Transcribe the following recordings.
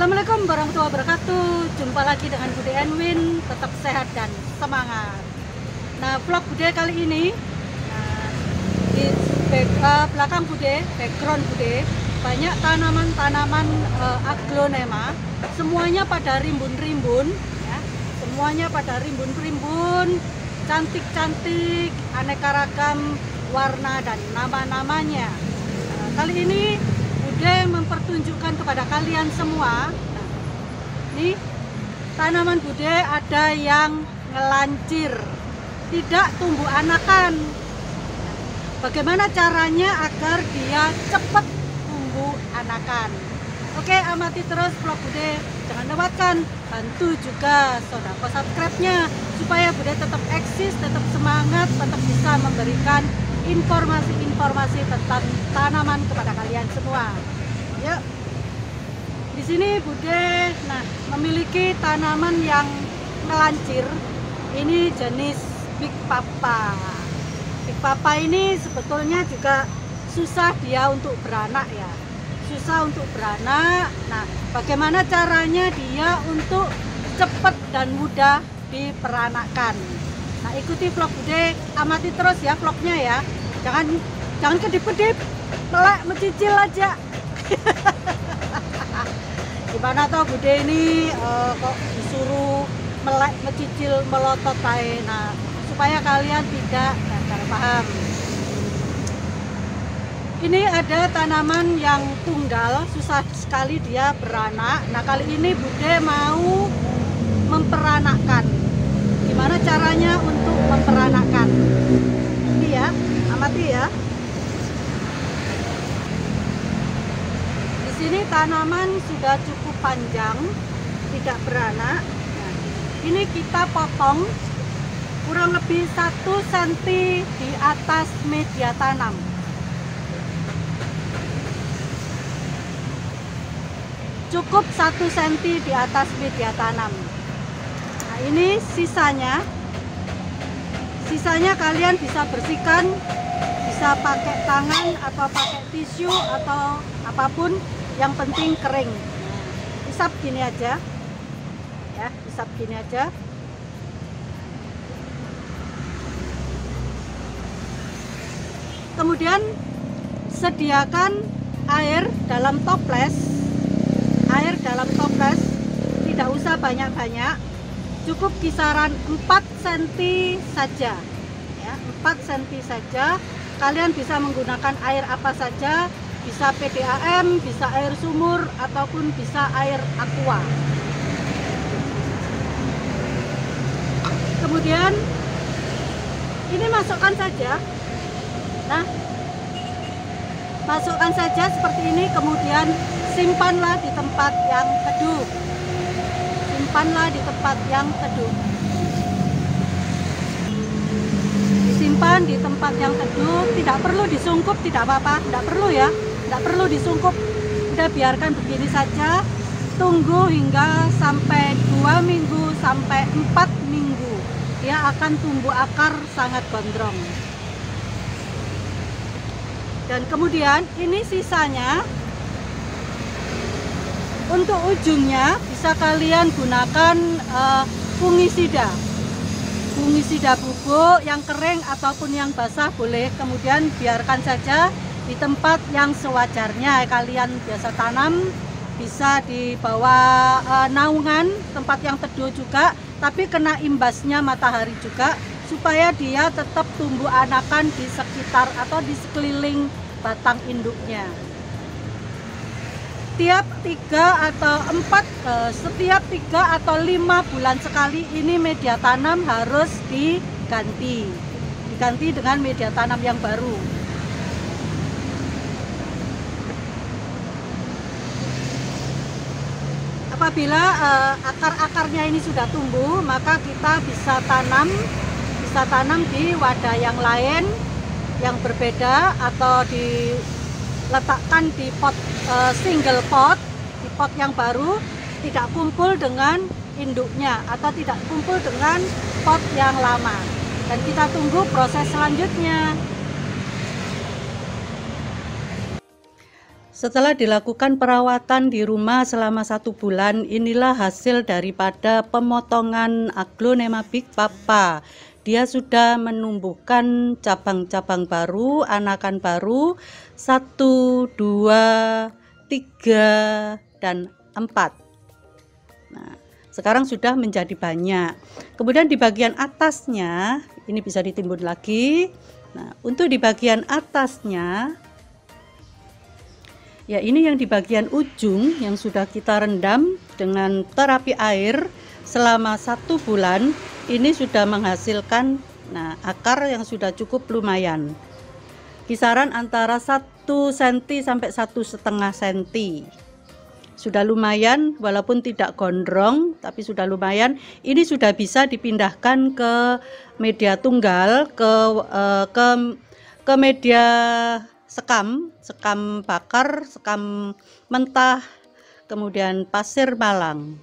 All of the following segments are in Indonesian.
Assalamualaikum warahmatullahi wabarakatuh. Jumpa lagi dengan Bude Enwin. Tetap sehat dan semangat. Nah, vlog Bude kali ini, di belakang Bude, background Bude, banyak tanaman-tanaman aglonema. Semuanya pada rimbun-rimbun, ya. Semuanya pada rimbun-rimbun, cantik-cantik, aneka ragam warna dan nama-namanya. Kali ini Bude mempertunjukkan kepada kalian semua. Nah, ini tanaman Bude ada yang ngelancir, tidak tumbuh anakan. Bagaimana caranya agar dia cepat tumbuh anakan? Oke, amati terus vlog Bude. Jangan lewatkan, bantu juga sodako subscribe-nya supaya Bude tetap eksis, tetap semangat, tetap bisa memberikan informasi-informasi tentang tanaman kepada kalian semua. Yuk. Di sini Bude memiliki tanaman yang melancir. Ini jenis Big Papa. Big Papa ini sebetulnya juga susah dia untuk beranak ya. Susah untuk beranak. Nah, bagaimana caranya dia untuk cepat dan mudah diperanakkan? Nah, ikuti vlog Bude, amati terus ya vlognya ya. Jangan kedip-kedip, melek mencicil aja. Gimana toh Bude ini kok disuruh melek mencicil melotot aja. Nah, supaya kalian tidak paham. Ini ada tanaman yang tunggal, susah sekali dia beranak. Nah, kali ini Bude mau memperanakkan. Gimana caranya untuk memperanakkan? Ini ya, amati ya. Di sini tanaman sudah cukup panjang, tidak beranak. Nah, ini kita potong kurang lebih 1 cm di atas media tanam. Cukup 1 cm di atas media tanam. Nah, ini sisanya kalian bisa bersihkan, bisa pakai tangan atau pakai tisu atau apapun, yang penting kering. Isap gini aja ya, isap gini aja. Kemudian sediakan air dalam toples. Air dalam toples tidak usah banyak-banyak, cukup kisaran 4 cm saja ya, 4 cm saja. Kalian bisa menggunakan air apa saja, bisa PDAM, bisa air sumur, ataupun bisa air aqua. Kemudian ini masukkan saja. Nah, masukkan saja seperti ini, kemudian simpanlah di tempat yang teduh. Simpanlah di tempat yang teduh. Disimpan di tempat yang teduh, tidak perlu disungkup, tidak apa-apa, tidak perlu ya, tidak perlu disungkup. Udah biarkan begini saja, tunggu hingga sampai 2 minggu sampai 4 minggu. Dia akan tumbuh akar sangat gondrong. Dan kemudian ini sisanya, untuk ujungnya bisa kalian gunakan fungisida bubuk yang kering ataupun yang basah boleh. Kemudian biarkan saja di tempat yang sewajarnya kalian biasa tanam, bisa di bawah naungan, tempat yang teduh juga, tapi kena imbasnya matahari juga, supaya dia tetap tumbuh anakan di sekitar atau di sekeliling batang induknya. Setiap 3 atau 5 bulan sekali ini media tanam harus diganti dengan media tanam yang baru. Apabila akar-akarnya ini sudah tumbuh, maka kita bisa tanam di wadah yang lain yang berbeda, atau diletakkan di pot single pot, di pot yang baru, tidak kumpul dengan induknya atau tidak kumpul dengan pot yang lama. Dan kita tunggu proses selanjutnya. Setelah dilakukan perawatan di rumah selama 1 bulan, inilah hasil daripada pemotongan Aglonema Big Papa. Dia sudah menumbuhkan cabang-cabang baru, anakan baru, 1, 2, 3, dan 4. Nah, sekarang sudah menjadi banyak. Kemudian di bagian atasnya, ini bisa ditimbun lagi. Nah, untuk di bagian atasnya, ya ini yang di bagian ujung yang sudah kita rendam dengan terapi air selama 1 bulan, ini sudah menghasilkan akar yang sudah cukup lumayan, kisaran antara 1 cm sampai 1,5 cm. Sudah lumayan, walaupun tidak gondrong tapi sudah lumayan. Ini sudah bisa dipindahkan ke media tunggal, ke media sekam bakar, sekam mentah, kemudian pasir malang.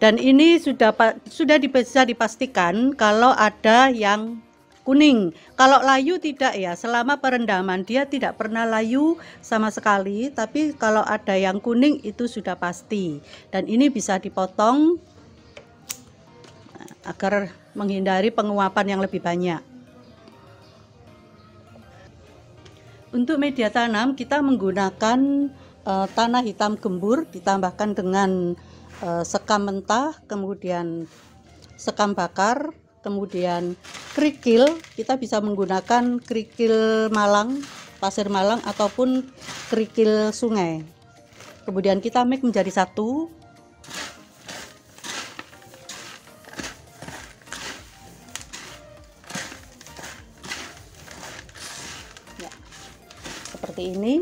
Dan ini sudah bisa dipastikan kalau ada yang kuning. Kalau layu tidak ya, selama perendaman dia tidak pernah layu sama sekali, tapi kalau ada yang kuning itu sudah pasti. Dan ini bisa dipotong agar menghindari penguapan yang lebih banyak. Untuk media tanam kita menggunakan tanah hitam gembur ditambahkan dengan sekam mentah, kemudian sekam bakar, kemudian kerikil. Kita bisa menggunakan kerikil Malang, pasir Malang, ataupun kerikil sungai. Kemudian kita mix menjadi satu. Ya, seperti ini.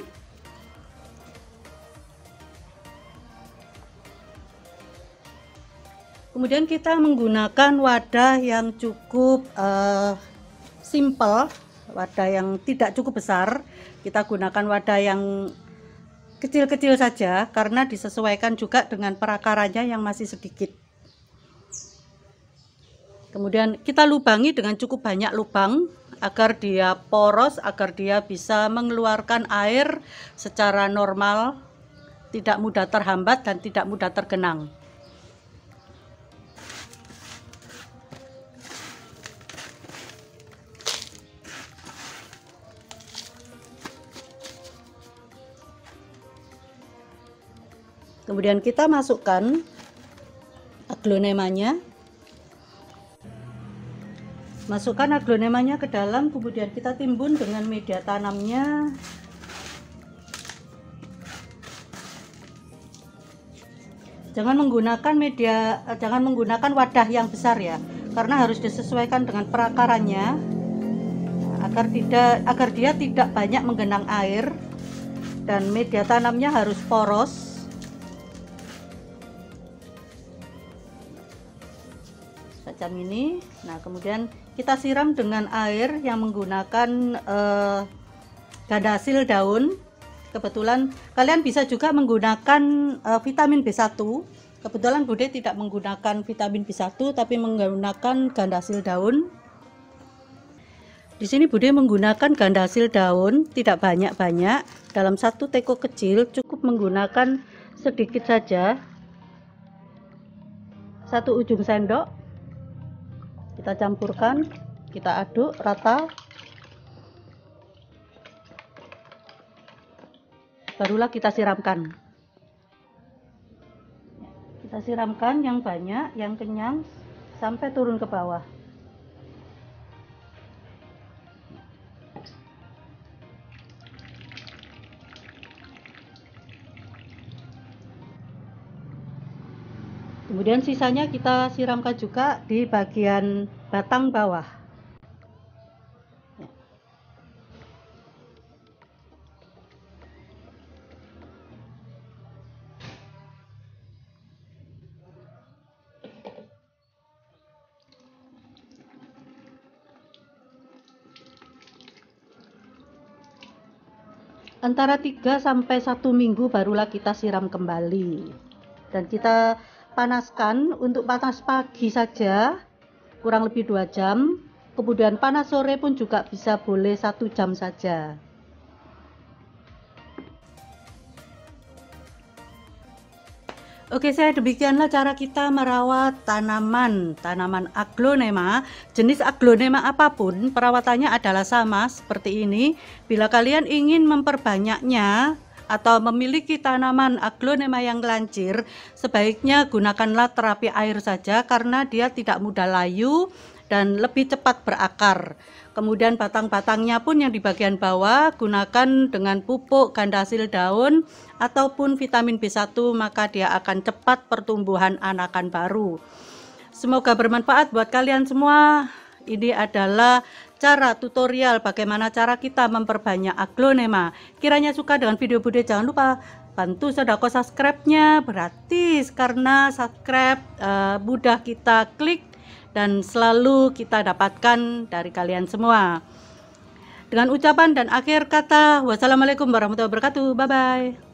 Kemudian kita menggunakan wadah yang cukup simple, wadah yang tidak cukup besar. Kita gunakan wadah yang kecil-kecil saja karena disesuaikan juga dengan perakarannya yang masih sedikit. Kemudian kita lubangi dengan cukup banyak lubang agar dia poros, agar dia bisa mengeluarkan air secara normal, tidak mudah terhambat dan tidak mudah tergenang. Kemudian kita masukkan aglonemanya. Masukkan aglonemanya ke dalam, kemudian kita timbun dengan media tanamnya. Jangan menggunakan wadah yang besar ya, karena harus disesuaikan dengan perakarannya agar dia tidak banyak menggenang air, dan media tanamnya harus poros. Macam ini. Nah, kemudian kita siram dengan air yang menggunakan ganda hasil daun. Kebetulan kalian bisa juga menggunakan vitamin B1. Kebetulan Bude tidak menggunakan vitamin B1 tapi menggunakan ganda hasil daun. Di sini Bude menggunakan ganda hasil daun, tidak banyak-banyak. Dalam 1 teko kecil cukup menggunakan sedikit saja, 1 ujung sendok. Kita campurkan, kita aduk rata, barulah kita siramkan. Kita siramkan yang banyak, yang kenyang, sampai turun ke bawah. Kemudian sisanya kita siramkan juga di bagian batang bawah. Antara 3 sampai 1 minggu barulah kita siram kembali. Dan kita panaskan, untuk panas pagi saja kurang lebih 2 jam, Kemudian panas sore pun juga bisa boleh 1 jam saja. Oke, saya demikianlah cara kita merawat tanaman aglonema. Jenis aglonema apapun, perawatannya adalah sama seperti ini. Bila kalian ingin memperbanyaknya atau memiliki tanaman aglonema yang lancir, sebaiknya gunakanlah terapi air saja karena dia tidak mudah layu dan lebih cepat berakar. Kemudian batang-batangnya pun yang di bagian bawah gunakan dengan pupuk ganda hasil daun ataupun vitamin B1, maka dia akan cepat pertumbuhan anakan baru. Semoga bermanfaat buat kalian semua. Ini adalah cara tutorial bagaimana cara kita memperbanyak aglonema. Kiranya suka dengan video Bude, jangan lupa bantu sodako subscribe-nya, gratis karena subscribe mudah kita klik dan selalu kita dapatkan dari kalian semua. Dengan ucapan dan akhir kata, wassalamualaikum warahmatullahi wabarakatuh. Bye bye.